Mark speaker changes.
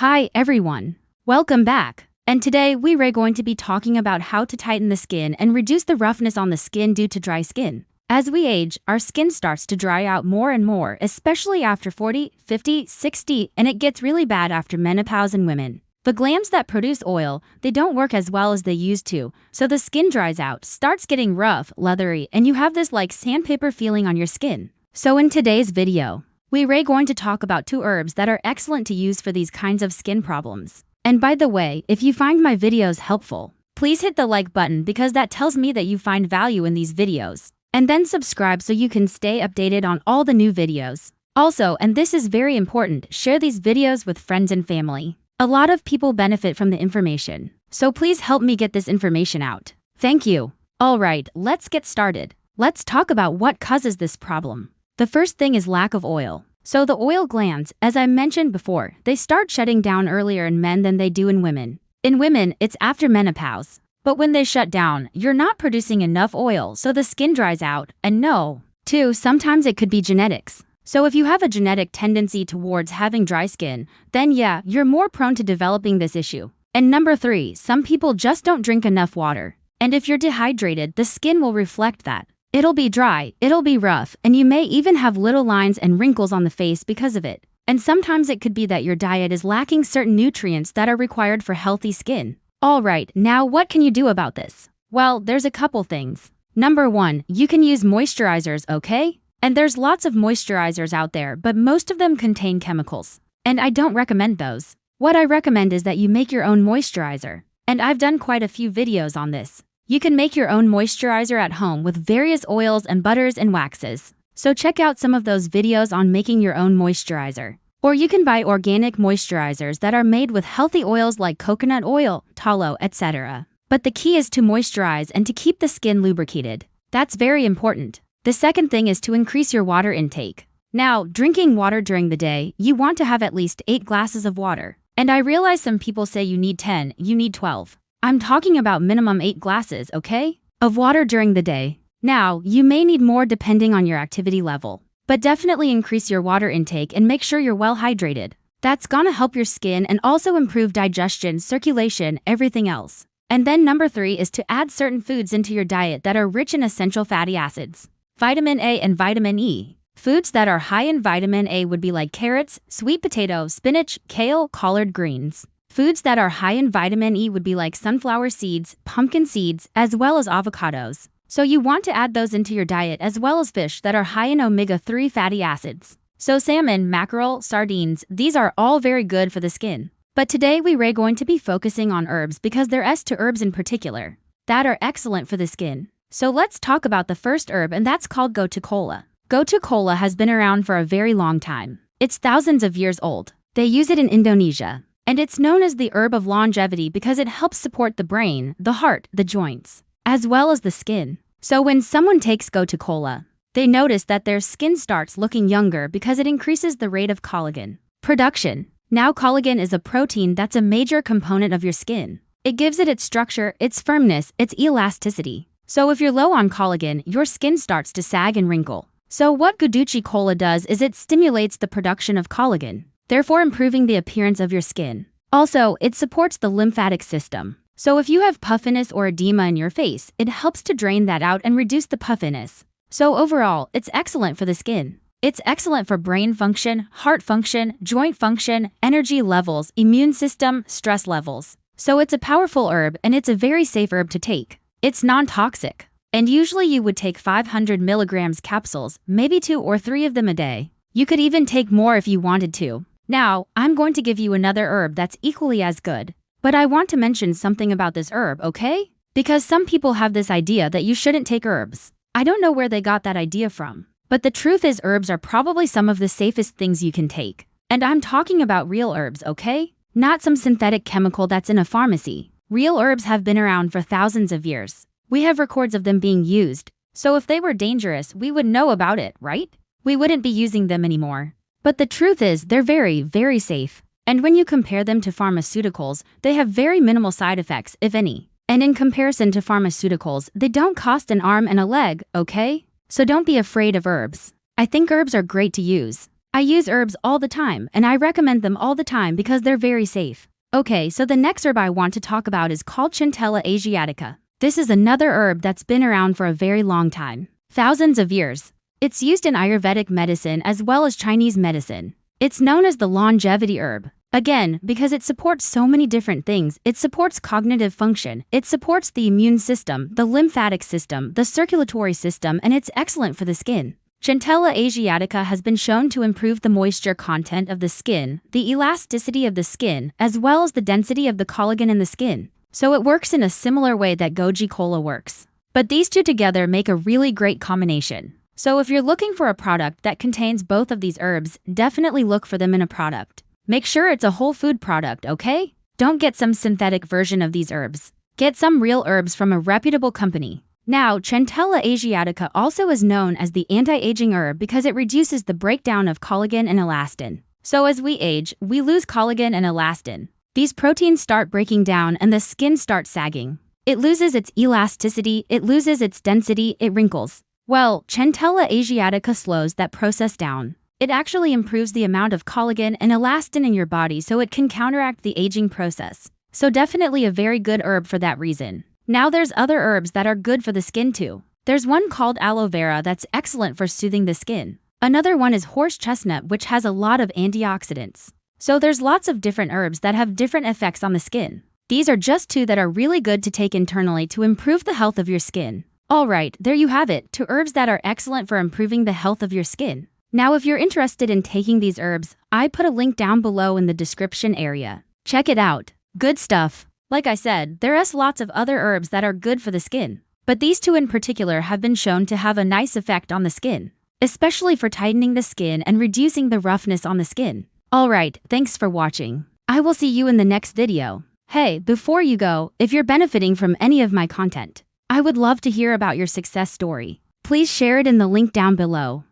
Speaker 1: Hi everyone, welcome back. And today we're going to be talking about how to tighten the skin and reduce the roughness on the skin due to dry skin. As we age, our skin starts to dry out more and more, especially after 40, 50, 60, and it gets really bad after menopause in women. The glands that produce oil, they don't work as well as they used to, so the skin dries out, starts getting rough, leathery, and you have this like sandpaper feeling on your skin. So in today's video, we're going to talk about 2 herbs that are excellent to use for these kinds of skin problems. And by the way, if you find my videos helpful, please hit the like button because that tells me that you find value in these videos. And then subscribe so you can stay updated on all the new videos. Also, and this is very important, share these videos with friends and family. A lot of people benefit from the information, so please help me get this information out. Thank you. Alright, let's get started. Let's talk about what causes this problem. The first thing is lack of oil. So the oil glands, as I mentioned before, they start shutting down earlier in men than they do in women. In women, it's after menopause. But when they shut down, you're not producing enough oil, so the skin dries out. And 2, sometimes it could be genetics. So if you have a genetic tendency towards having dry skin, then yeah, you're more prone to developing this issue. And number 3, some people just don't drink enough water. And if you're dehydrated, the skin will reflect that. It'll be dry, it'll be rough, and you may even have little lines and wrinkles on the face because of it. And sometimes it could be that your diet is lacking certain nutrients that are required for healthy skin. Alright, now what can you do about this? Well, there's a couple things. Number 1, you can use moisturizers, okay? And there's lots of moisturizers out there, but most of them contain chemicals. And I don't recommend those. What I recommend is that you make your own moisturizer. And I've done quite a few videos on this. You can make your own moisturizer at home with various oils and butters and waxes. So check out some of those videos on making your own moisturizer. Or you can buy organic moisturizers that are made with healthy oils like coconut oil, tallow, etc. But the key is to moisturize and to keep the skin lubricated. That's very important. The second thing is to increase your water intake. Now, drinking water during the day, you want to have at least 8 glasses of water. And I realize some people say you need 10, you need 12. I'm talking about minimum 8 glasses, okay? Of water during the day. Now, you may need more depending on your activity level. But definitely increase your water intake and make sure you're well hydrated. That's gonna help your skin and also improve digestion, circulation, everything else. And then number 3 is to add certain foods into your diet that are rich in essential fatty acids. Vitamin A and vitamin E. Foods that are high in vitamin A would be like carrots, sweet potato, spinach, kale, collard greens. Foods that are high in vitamin E would be like sunflower seeds, pumpkin seeds, as well as avocados. So you want to add those into your diet as well as fish that are high in omega-3 fatty acids. So salmon, mackerel, sardines, these are all very good for the skin. But today we're going to be focusing on herbs because there are 2 herbs in particular that are excellent for the skin. So let's talk about the first herb, and that's called gotu kola. Gotu kola has been around for a very long time. It's thousands of years old. They use it in Indonesia. And it's known as the herb of longevity because it helps support the brain, the heart, the joints, as well as the skin. So when someone takes gotu kola, they notice that their skin starts looking younger because it increases the rate of collagen production. Now collagen is a protein that's a major component of your skin. It gives it its structure, its firmness, its elasticity. So if you're low on collagen, your skin starts to sag and wrinkle. So what gotu kola does is it stimulates the production of collagen, therefore improving the appearance of your skin. Also, it supports the lymphatic system. So if you have puffiness or edema in your face, it helps to drain that out and reduce the puffiness. So overall, it's excellent for the skin. It's excellent for brain function, heart function, joint function, energy levels, immune system, stress levels. So it's a powerful herb and it's a very safe herb to take. It's non-toxic. And usually you would take 500 milligrams capsules, maybe 2 or 3 of them a day. You could even take more if you wanted to. Now, I'm going to give you another herb that's equally as good. But I want to mention something about this herb, okay? Because some people have this idea that you shouldn't take herbs. I don't know where they got that idea from. But the truth is herbs are probably some of the safest things you can take. And I'm talking about real herbs, okay? Not some synthetic chemical that's in a pharmacy. Real herbs have been around for thousands of years. We have records of them being used. So if they were dangerous, we would know about it, right? We wouldn't be using them anymore. But the truth is they're very, very safe. And when you compare them to pharmaceuticals, they have very minimal side effects, if any. And in comparison to pharmaceuticals, they don't cost an arm and a leg, okay? So don't be afraid of herbs. I think herbs are great to use. I use herbs all the time, and I recommend them all the time because they're very safe. Okay, so the next herb I want to talk about is called Centella asiatica. This is another herb that's been around for a very long time, thousands of years. It's used in Ayurvedic medicine as well as Chinese medicine. It's known as the longevity herb. Again, because it supports so many different things. It supports cognitive function, it supports the immune system, the lymphatic system, the circulatory system, and it's excellent for the skin. Centella asiatica has been shown to improve the moisture content of the skin, the elasticity of the skin, as well as the density of the collagen in the skin. So it works in a similar way that goji kola works. But these two together make a really great combination. So if you're looking for a product that contains both of these herbs, definitely look for them in a product. Make sure it's a whole food product, okay? Don't get some synthetic version of these herbs. Get some real herbs from a reputable company. Now, Centella asiatica also is known as the anti-aging herb because it reduces the breakdown of collagen and elastin. So as we age, we lose collagen and elastin. These proteins start breaking down and the skin starts sagging. It loses its elasticity, it loses its density, it wrinkles. Well, Centella asiatica slows that process down. It actually improves the amount of collagen and elastin in your body so it can counteract the aging process. So definitely a very good herb for that reason. Now there's other herbs that are good for the skin too. There's one called aloe vera that's excellent for soothing the skin. Another one is horse chestnut, which has a lot of antioxidants. So there's lots of different herbs that have different effects on the skin. These are just two that are really good to take internally to improve the health of your skin. Alright, there you have it, two herbs that are excellent for improving the health of your skin. Now if you're interested in taking these herbs, I put a link down below in the description area. Check it out. Good stuff. Like I said, there's lots of other herbs that are good for the skin. But these two in particular have been shown to have a nice effect on the skin, especially for tightening the skin and reducing the roughness on the skin. Alright, thanks for watching. I will see you in the next video. Hey, before you go, if you're benefiting from any of my content, I would love to hear about your success story. Please share it in the link down below.